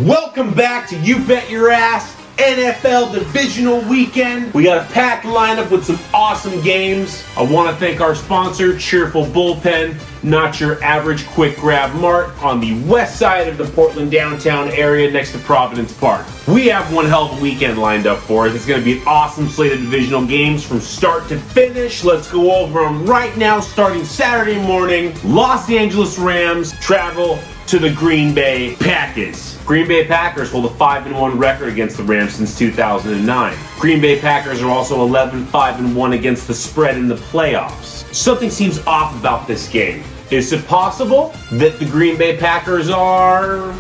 Welcome back to You Bet Your Ass NFL Divisional Weekend. We got a packed lineup with some awesome games. I want to thank our sponsor, Cheerful Bullpen, not your average quick grab mart on the west side of the Portland downtown area next to Providence Park. We have one hell of a weekend lined up for us. It's going to be an awesome slate of divisional games from start to finish. Let's go over them right now, starting Saturday morning. Los Angeles Rams travel to the Green Bay Packers. Green Bay Packers hold a 5-1 record against the Rams since 2009. Green Bay Packers are also 11-5-1 against the spread in the playoffs. Something seems off about this game. Is it possible that the Green Bay Packers are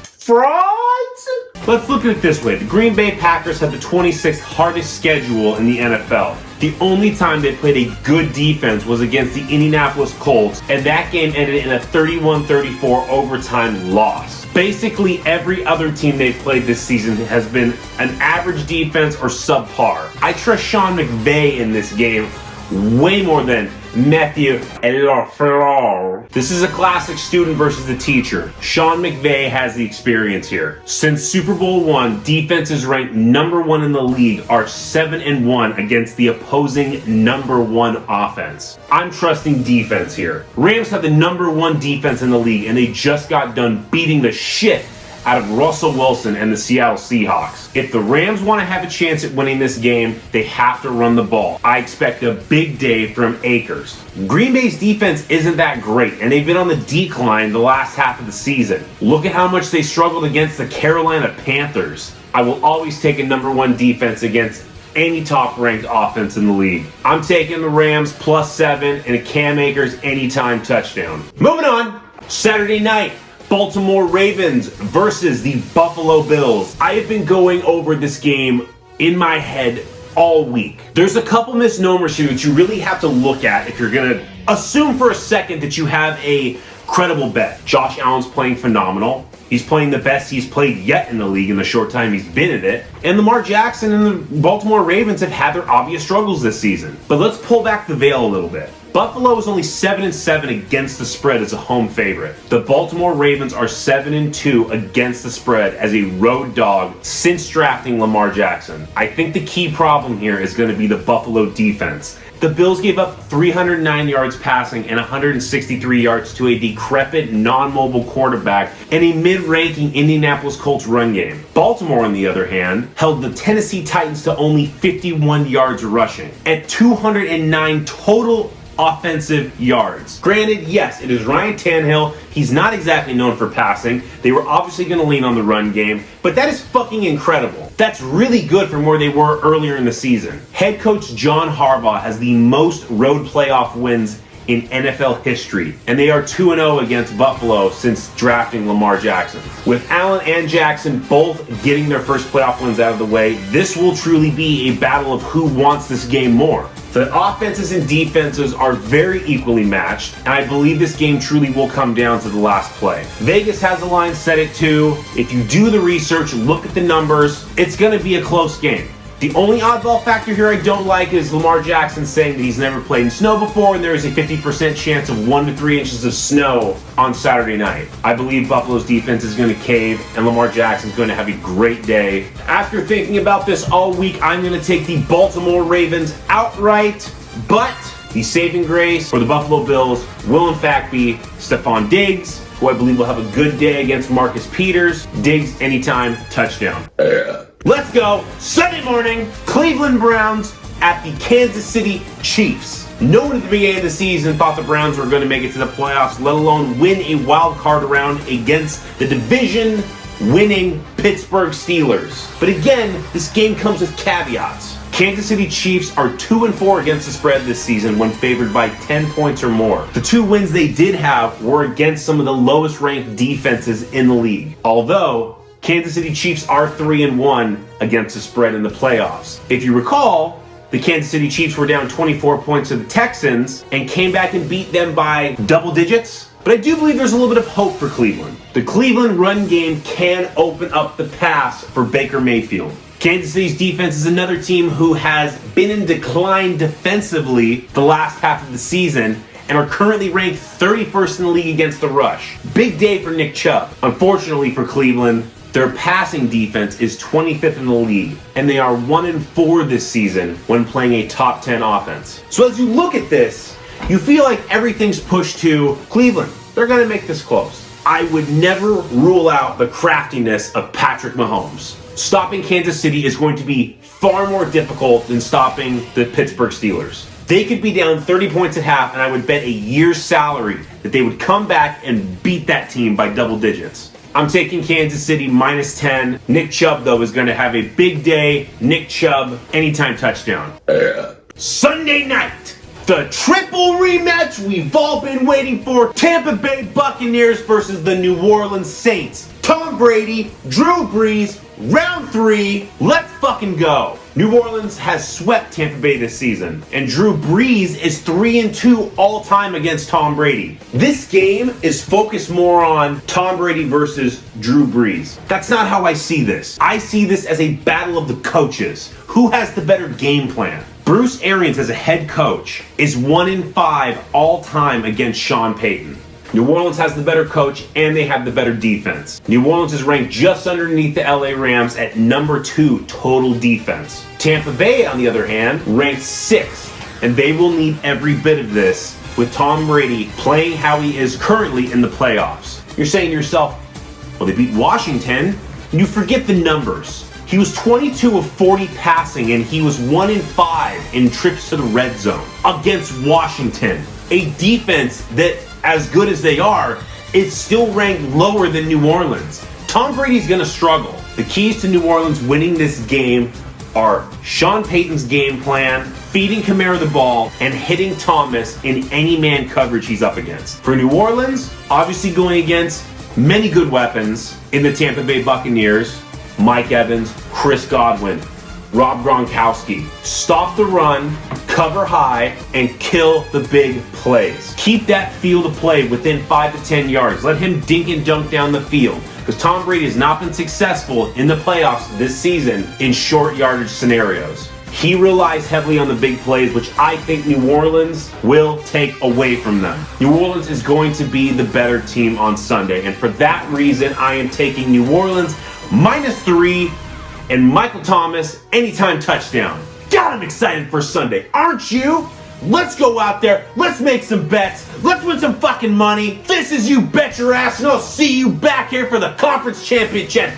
frauds? Let's look at it this way. The Green Bay Packers have the 26th hardest schedule in the NFL. The only time they played a good defense was against the Indianapolis Colts, and that game ended in a 31-34 overtime loss. Basically, every other team they've played this season has been an average defense or subpar. I trust Sean McVay in this game way more than Matthew LaFleur. This is a classic student versus the teacher. Sean McVay has the experience here. Since Super Bowl I, defenses ranked number 1 in the league are 7-1 against the opposing number 1 offense. I'm trusting defense here. Rams have the number 1 defense in the league, and they just got done beating the shit out of Russell Wilson and the Seattle Seahawks. If the Rams want to have a chance at winning this game, they have to run the ball. I expect a big day from Akers. Green Bay's defense isn't that great, and they've been on the decline the last half of the season. Look at how much they struggled against the Carolina Panthers. I will always take a number 1 defense against any top-ranked offense in the league. I'm taking the Rams +7 and a Cam Akers anytime touchdown. Moving on, Saturday night. Baltimore Ravens versus the Buffalo Bills. I have been going over this game in my head all week. There's a couple misnomers here that you really have to look at if you're going to assume for a second that you have a credible bet. Josh Allen's playing phenomenal. He's playing the best he's played yet in the league in the short time he's been in it. And Lamar Jackson and the Baltimore Ravens have had their obvious struggles this season. But let's pull back the veil a little bit. Buffalo is only 7-7 against the spread as a home favorite. The Baltimore Ravens are 7-2 against the spread as a road dog since drafting Lamar Jackson. I think the key problem here is going to be the Buffalo defense. The Bills gave up 309 yards passing and 163 yards to a decrepit, non-mobile quarterback and a mid-ranking Indianapolis Colts run game. Baltimore, on the other hand, held the Tennessee Titans to only 51 yards rushing at 209 total offensive yards. Granted, yes, it is Ryan Tannehill. He's not exactly known for passing. They were obviously going to lean on the run game, but that is fucking incredible. That's really good from where they were earlier in the season. Head coach John Harbaugh has the most road playoff wins in NFL history, and they are 2-0 against Buffalo since drafting Lamar Jackson. With Allen and Jackson both getting their first playoff wins out of the way, this will truly be a battle of who wants this game more. The offenses and defenses are very equally matched, and I believe this game truly will come down to the last play. Vegas has the line set at 2. If you do the research, look at the numbers, it's going to be a close game. The only oddball factor here I don't like is Lamar Jackson saying that he's never played in snow before, and there is a 50% chance of 1 to 3 inches of snow on Saturday night. I believe Buffalo's defense is going to cave, and Lamar Jackson's going to have a great day. After thinking about this all week, I'm going to take the Baltimore Ravens outright, but the saving grace for the Buffalo Bills will in fact be Stephon Diggs, who I believe will have a good day against Marcus Peters. Diggs anytime touchdown. Let's go. Sunday morning, Cleveland Browns at the Kansas City Chiefs. No one at the beginning of the season thought the Browns were going to make it to the playoffs, let alone win a wild card round against the division-winning Pittsburgh Steelers. But again, this game comes with caveats. Kansas City Chiefs are 2-4 against the spread this season when favored by 10 points or more. The 2 wins they did have were against some of the lowest ranked defenses in the league. Although Kansas City Chiefs are 3-1 against the spread in the playoffs. If you recall, the Kansas City Chiefs were down 24 points to the Texans and came back and beat them by double digits. But I do believe there's a little bit of hope for Cleveland. The Cleveland run game can open up the pass for Baker Mayfield. Kansas City's defense is another team who has been in decline defensively the last half of the season, and are currently ranked 31st in the league against the rush. Big day for Nick Chubb. Unfortunately for Cleveland, their passing defense is 25th in the league, and they are 1-4 this season when playing a top 10 offense. So as you look at this, you feel like everything's pushed to Cleveland. They're going to make this close. I would never rule out the craftiness of Patrick Mahomes. Stopping Kansas City is going to be far more difficult than stopping the Pittsburgh Steelers. They could be down 30 points at half, and I would bet a year's salary that they would come back and beat that team by double digits. I'm taking Kansas City -10. Nick Chubb, though, is going to have a big day. Nick Chubb, anytime touchdown. Sunday night, the triple rematch we've all been waiting for. Tampa Bay Buccaneers versus the New Orleans Saints. Tom Brady, Drew Brees, round 3. Let's fucking go. New Orleans has swept Tampa Bay this season, and Drew Brees is 3-2 all-time against Tom Brady. This game is focused more on Tom Brady versus Drew Brees. That's not how I see this. I see this as a battle of the coaches. Who has the better game plan? Bruce Arians, as a head coach, is 1-5 all-time against Sean Payton. New Orleans has the better coach, and they have the better defense. New Orleans is ranked just underneath the LA Rams at number 2 total defense. Tampa Bay, on the other hand, ranked 6th, and they will need every bit of this with Tom Brady playing how he is currently in the playoffs. You're saying to yourself, well, they beat Washington, and you forget the numbers. He was 22 of 40 passing, and he was 1-5 in trips to the red zone against Washington, a defense that, as good as they are, is still ranked lower than New Orleans. Tom Brady's going to struggle. The keys to New Orleans winning this game are Sean Payton's game plan, feeding Kamara the ball, and hitting Thomas in any man coverage he's up against. For New Orleans, obviously going against many good weapons in the Tampa Bay Buccaneers, Mike Evans, Chris Godwin, Rob Gronkowski. Stop the run, cover high, and kill the big plays. Keep that field of play within 5 to 10 yards. Let him dink and dunk down the field, because Tom Brady has not been successful in the playoffs this season in short yardage scenarios. He relies heavily on the big plays, which I think New Orleans will take away from them. New Orleans is going to be the better team on Sunday, and for that reason, I am taking New Orleans -3 and Michael Thomas anytime touchdown. God, I'm excited for Sunday, aren't you? Let's go out there, let's make some bets, let's win some fucking money. This is You Bet Your Ass, and I'll see you back here for the conference championship.